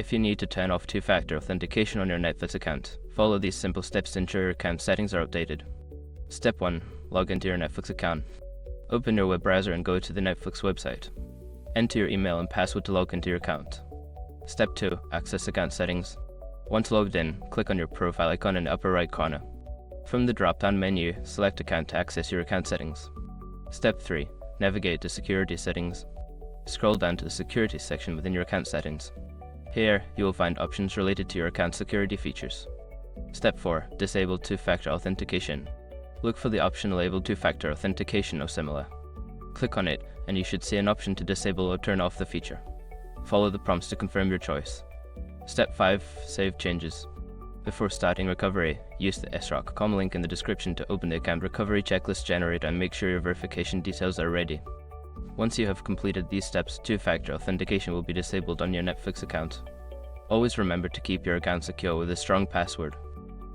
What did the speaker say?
If you need to turn off two-factor authentication on your Netflix account, follow these simple steps to ensure your account settings are updated. Step 1. Log into your Netflix account. Open your web browser and go to the Netflix website. Enter your email and password to log into your account. Step 2. Access account settings. Once logged in, click on your profile icon in the upper right corner. From the drop-down menu, select Account to access your account settings. Step 3. Navigate to Security Settings. Scroll down to the Security section within your account settings. Here, you will find options related to your account security features. Step 4. Disable two-factor authentication. Look for the option labeled two-factor authentication or similar. Click on it, and you should see an option to disable or turn off the feature. Follow the prompts to confirm your choice. Step 5. Save changes. Before starting recovery, use the sroc.com link in the description to open the account recovery checklist generator and make sure your verification details are ready. Once you have completed these steps, two-factor authentication will be disabled on your Netflix account. Always remember to keep your account secure with a strong password.